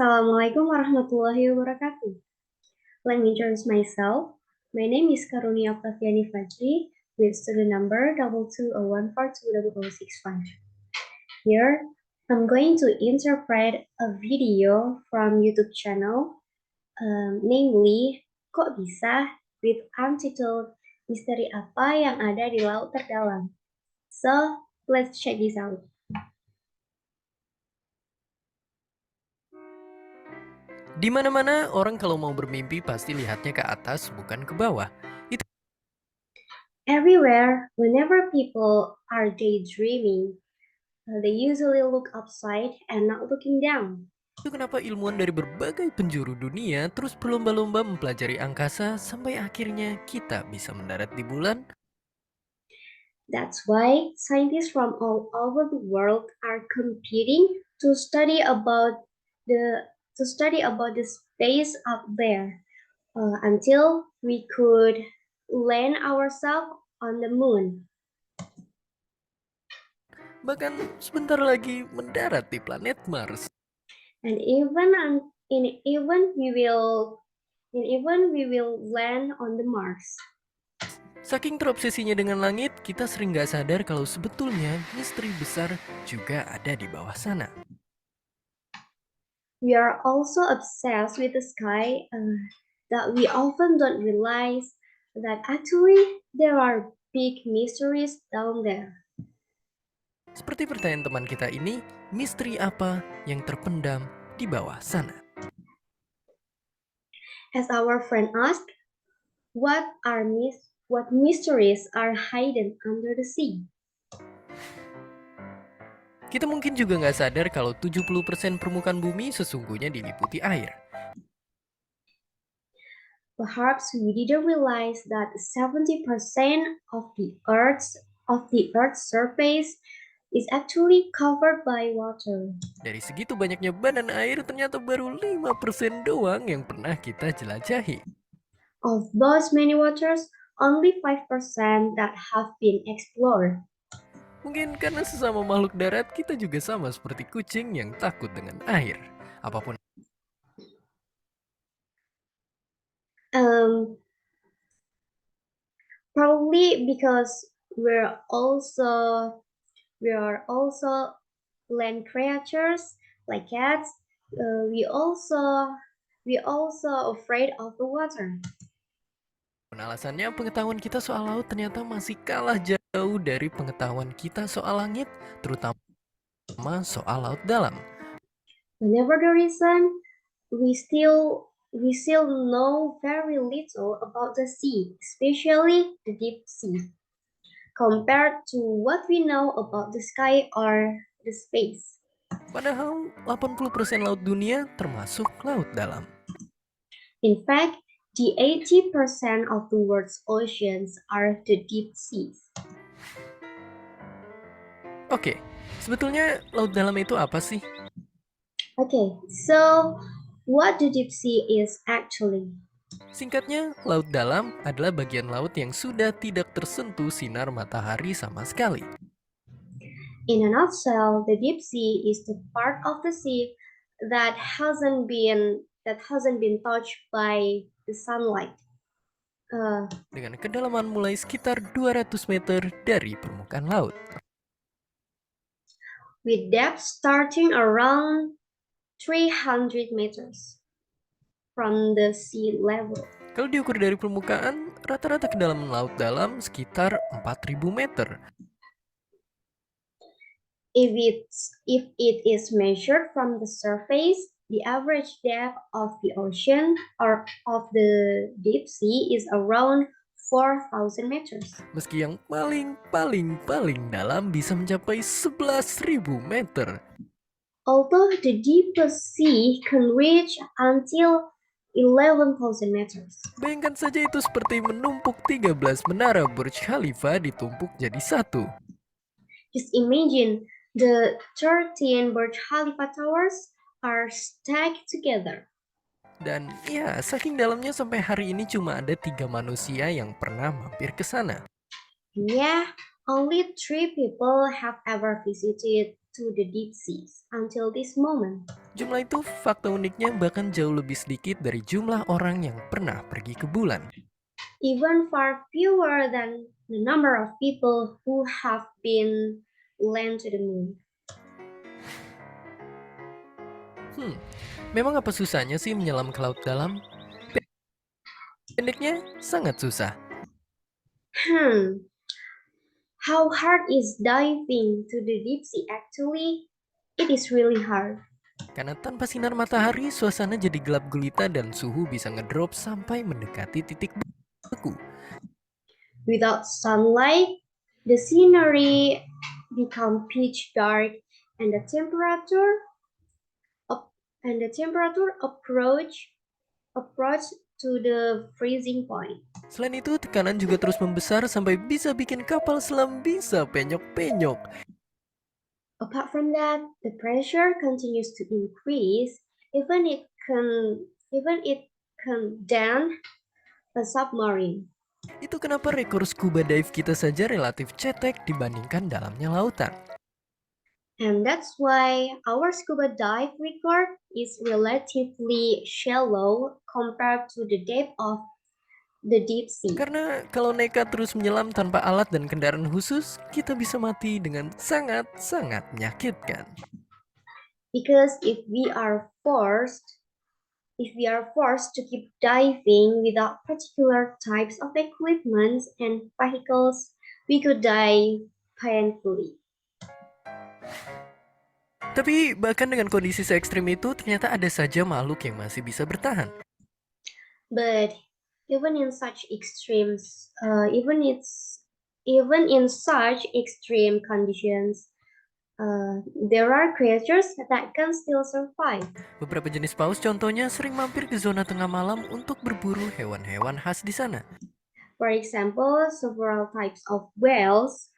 Assalamualaikum warahmatullahi wabarakatuh. Let me introduce myself. My name is Karunia Octaviani Fajri with student number 220142065. Here, I'm going to interpret a video from YouTube channel, namely Kok Bisa with untitled Misteri Apa Yang Ada di Laut Terdalam. So, let's check this out. Di mana-mana orang kalau mau bermimpi pasti lihatnya ke atas bukan ke bawah. Everywhere, whenever people are daydreaming, they usually look upside and not looking down. Itu kenapa ilmuwan dari berbagai penjuru dunia terus berlomba-lomba mempelajari angkasa sampai akhirnya kita bisa mendarat di bulan. That's why scientists from all over the world are competing to study about the space up there until we could land ourselves on the moon. Bahkan sebentar lagi mendarat di planet Mars. And even we will land on the Mars. Saking terobsesinya dengan langit, kita sering gak sadar kalau sebetulnya misteri besar juga ada di bawah sana. We are also obsessed with the sky that we often don't realize that actually there are big mysteries down there. Seperti pertanyaan teman kita ini, misteri apa yang terpendam di bawah sana? As our friend asked, what mysteries are hidden under the sea? Kita mungkin juga nggak sadar kalau 70% permukaan bumi sesungguhnya diliputi air. Perhaps we didn't realize that 70% of the Earth's surface is actually covered by water. Dari segitu banyaknya badan air, ternyata baru 5% doang yang pernah kita jelajahi. Of those many waters, only 5% that have been explored. Mungkin karena sesama makhluk darat, kita juga sama seperti kucing yang takut dengan air. Apapun Probably because we're also land creatures like cats. We also afraid of the water. alasannya, pengetahuan kita soal laut ternyata masih kalah jauh dari pengetahuan kita soal langit, terutama soal laut dalam. Whenever the reason, we still know very little about the sea, especially the deep sea, compared to what we know about the sky or the space. Padahal 80% laut dunia termasuk laut dalam. In fact, the 80% of the world's oceans are the deep seas. Oke, sebetulnya laut dalam itu apa sih? Okay, so what the deep sea is actually? Singkatnya, laut dalam adalah bagian laut yang sudah tidak tersentuh sinar matahari sama sekali. In a nutshell, the deep sea is the part of the sea that hasn't been touched by the sunlight. Dengan kedalaman mulai sekitar 200 meter dari permukaan laut. With depth starting around 300 meters from the sea level. Kalau diukur dari permukaan, rata-rata kedalaman laut dalam sekitar 4.000 meter. If it is measured from the surface, the average depth of the ocean or of the deep sea is around 4,000 meters. Meski yang paling dalam bisa mencapai 11.000 meter. Although the deepest sea can reach until 11,000 meters. Bayangkan saja itu seperti menumpuk 13 menara Burj Khalifa ditumpuk jadi satu. Just imagine the 13 Burj Khalifa towers are stacked together. Dan ya, saking dalamnya sampai hari ini cuma ada 3 manusia yang pernah mampir ke sana. Yeah, only 3 people have ever visited to the deep seas until this moment. Jumlah itu fakta uniknya bahkan jauh lebih sedikit dari jumlah orang yang pernah pergi ke bulan. Even far fewer than the number of people who have been land to the moon. Memang apa susahnya sih menyelam ke laut dalam? Pendeknya sangat susah. How hard is diving to the deep sea actually? It is really hard. Karena tanpa sinar matahari, suasana jadi gelap gulita dan suhu bisa ngedrop sampai mendekati titik beku. Without sunlight, the scenery become pitch dark and the temperature approach to the freezing point. Selain itu, tekanan juga terus membesar sampai bisa bikin kapal selam bisa penyok-penyok. Apart from that, the pressure continues to increase, even it can down a submarine. Itu kenapa rekor scuba dive kita saja relatif cetek dibandingkan dalamnya lautan. And that's why our scuba dive record is relatively shallow compared to the depth of the deep sea. Karena kalau nekat terus menyelam tanpa alat dan kendaraan khusus, kita bisa mati dengan sangat-sangat menyakitkan. Because if we are forced to keep diving without particular types of equipment and vehicles, we could die painfully. Tapi bahkan dengan kondisi se-ekstrim itu, ternyata ada saja makhluk yang masih bisa bertahan. But even in such extreme conditions, there are creatures that can still survive. Beberapa jenis paus contohnya sering mampir ke zona tengah malam untuk berburu hewan-hewan khas di sana. For example, several types of whales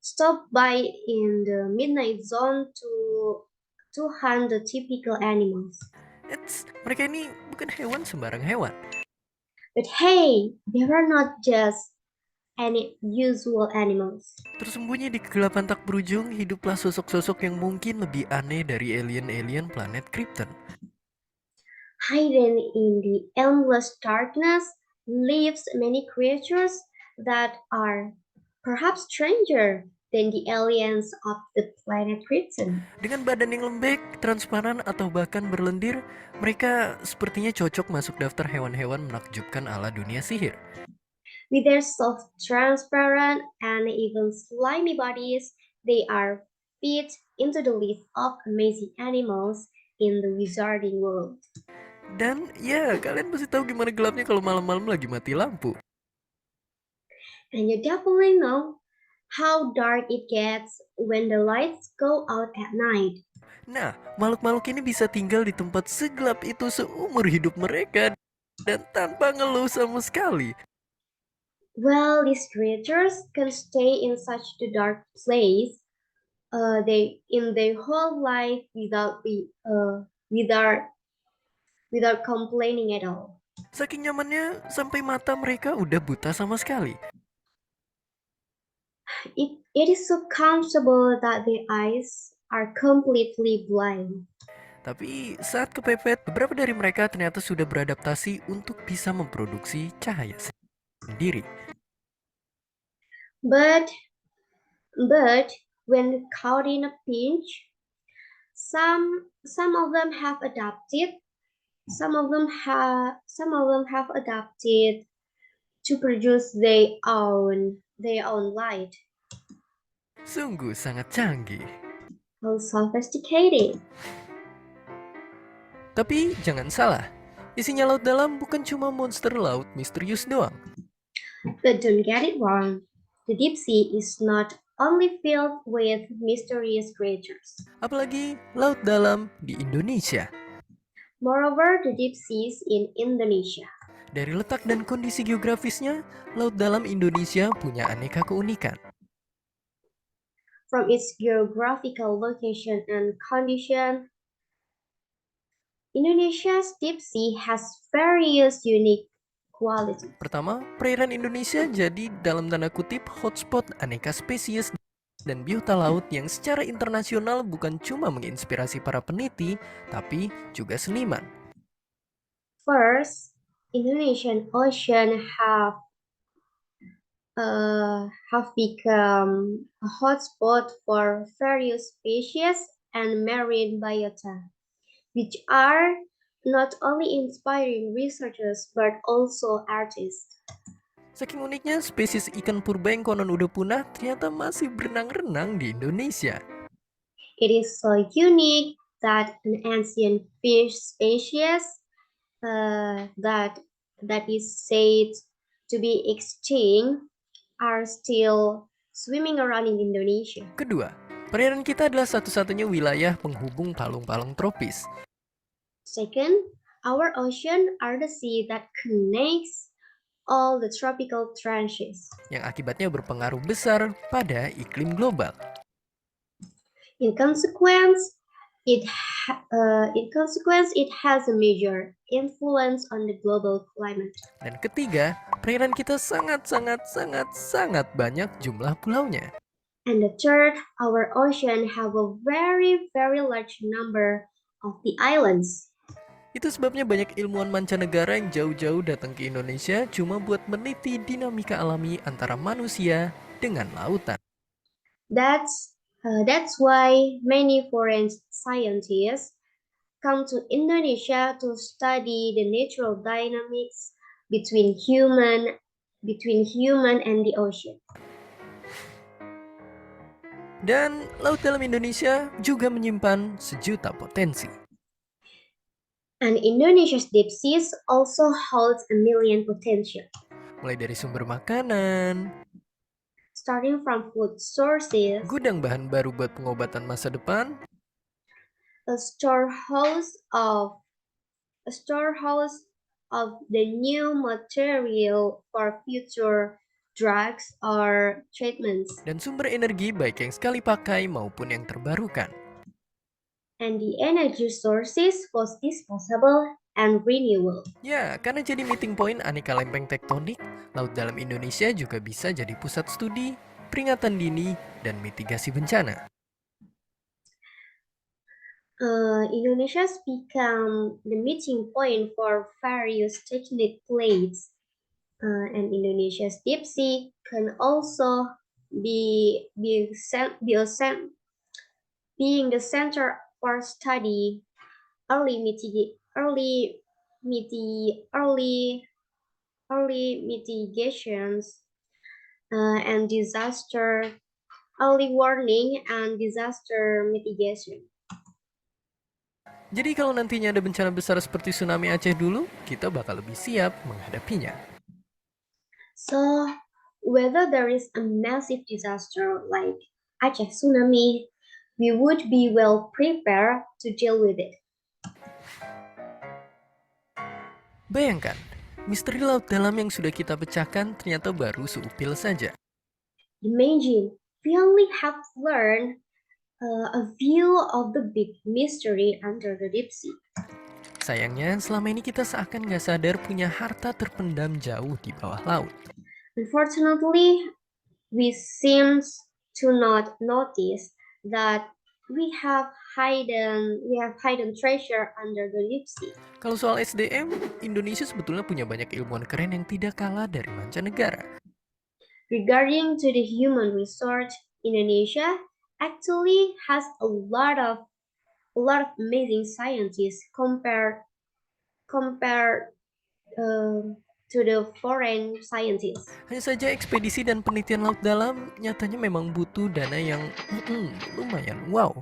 stop by in the midnight zone to hunt the typical animals. Mereka ini bukan hewan sembarang hewan. But hey, they are not just any usual animals. Tersembunyi di kegelapan tak berujung, hiduplah sosok-sosok yang mungkin lebih aneh dari alien-alien planet Krypton. Hidden in the endless darkness lives many creatures that are perhaps stranger than the aliens of the planet Krypton. Dengan badan yang lembek, transparan, atau bahkan berlendir, mereka sepertinya cocok masuk daftar hewan-hewan menakjubkan ala dunia sihir. With their soft, transparent, and even slimy bodies, they are fit into the list of amazing animals in the wizarding world. Dan ya, kalian pasti tahu gimana gelapnya kalau malam-malam lagi mati lampu. And you definitely know how dark it gets when the lights go out at night. Nah, makhluk-makhluk ini bisa tinggal di tempat segelap itu seumur hidup mereka dan tanpa ngeluh sama sekali. Well, these creatures can stay in such a dark place in their whole life without complaining at all. Saking nyamannya, sampai mata mereka udah buta sama sekali. It is so comfortable that their eyes are completely blind. Tapi saat kepepet, beberapa dari mereka ternyata sudah beradaptasi untuk bisa memproduksi cahaya sendiri. But when caught in a pinch, some of them have adapted. Some of them have adapted to produce their own light. Sungguh sangat canggih. How sophisticated. Tapi jangan salah, isinya laut dalam bukan cuma monster laut misterius doang. But don't get it wrong, the deep sea is not only filled with mysterious creatures. Apalagi laut dalam di Indonesia. Moreover, the deep seas in Indonesia. Dari letak dan kondisi geografisnya, laut dalam Indonesia punya aneka keunikan. From its geographical location and condition, Indonesia's deep sea has various unique qualities. Pertama, perairan Indonesia jadi dalam tanda kutip hotspot aneka spesies dan biota laut yang secara internasional bukan cuma menginspirasi para peneliti, tapi juga seniman. First, Indonesian Ocean have become a hotspot for various species and marine biota, which are not only inspiring researchers but also artists. Saking uniknya, spesies ikan purba yang konon udah punah ternyata masih berenang-renang di Indonesia. It is so unique that an ancient fish species that is said to be extinct are still swimming around in Indonesia. Kedua, perairan kita adalah satu-satunya wilayah penghubung palung-palung tropis. Second, our ocean are the sea that connects all the tropical trenches. Yang akibatnya berpengaruh besar pada iklim global. In consequence, it has a major influence on the global climate. Dan ketiga, perairan kita sangat banyak jumlah pulaunya. And the third, our ocean have a very, very large number of the islands. Itu sebabnya banyak ilmuwan mancanegara yang jauh-jauh datang ke Indonesia cuma buat meneliti dinamika alami antara manusia dengan lautan. That's why many foreign scientists come to Indonesia to study the natural dynamics between human and the ocean. Dan laut dalam Indonesia juga menyimpan sejuta potensi. And Indonesia's deep seas also holds a million potential. Mulai dari sumber makanan, starting from food sources, gudang bahan baru buat pengobatan masa depan, a storehouse of the new material for future drugs or treatments, dan sumber energi baik yang sekali pakai maupun yang terbarukan. and the energy sources was disposable and renewable. Ya, karena jadi meeting point aneka lempeng tektonik, laut dalam Indonesia juga bisa jadi pusat studi, peringatan dini, dan mitigasi bencana. Indonesia's become the meeting point for various tectonic plates, and Indonesia's deep sea can also being the center for study early mitigations and early warning and disaster mitigation. Jadi kalau nantinya ada bencana besar seperti tsunami Aceh dulu, kita bakal lebih siap menghadapinya. So, whether there is a massive disaster like Aceh tsunami, we would be well prepared to deal with it. Bayangkan, misteri laut dalam yang sudah kita pecahkan ternyata baru seupil saja. Imagine, we only have learned a view of the big mystery under the deep sea. Sayangnya, selama ini kita seakan nggak sadar punya harta terpendam jauh di bawah laut. Unfortunately, we seem to not notice that we have hidden treasure under the deep sea. Kalau soal SDM, Indonesia sebetulnya punya banyak ilmuwan keren yang tidak kalah dari mancanegara. Regarding to the human resource, Indonesia actually has a lot of amazing scientists compared to the foreign scientists. Hanya saja ekspedisi dan penelitian laut dalam nyatanya memang butuh dana yang lumayan wow.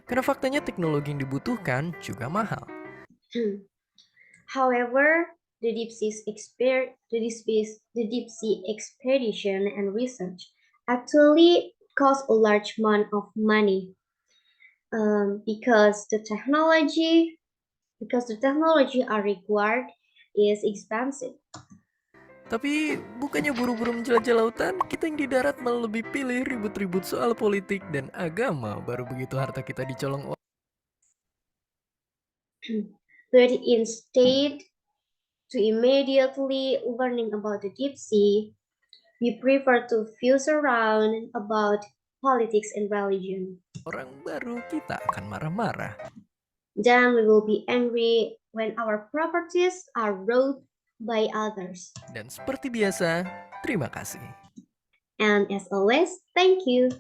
Karena faktanya teknologi yang dibutuhkan juga mahal. However, the deep sea expedition and research actually cost a large amount of money because the technology are required is expensive. Tapi bukannya buru-buru menjelajah lautan, kita yang di darat malah lebih pilih ribut-ribut soal politik dan agama baru begitu harta kita dicolong. But instead to immediately learning about the deep sea, We prefer to fuse around about politics and religion. Orang baru kita akan marah-marah. Then we will be angry when our properties are robbed by others. Dan seperti biasa, terima kasih. And as always, thank you.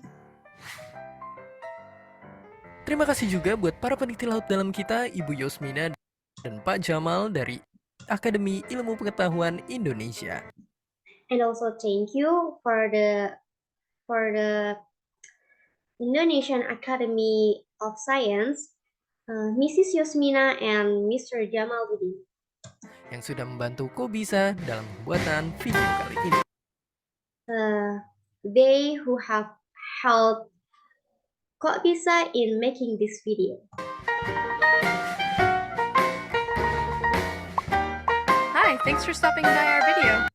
Terima kasih juga buat para peneliti laut dalam kita, Ibu Yosmina dan Pak Jamal dari Akademi Ilmu Pengetahuan Indonesia. And also thank you for the Indonesian Academy of Science, Mrs. Yosmina and Mr. Jamaluddin, yang sudah membantu Kobisa dalam pembuatan video kali ini. They who have helped Kobisa in making this video. Hi, thanks for stopping by our video.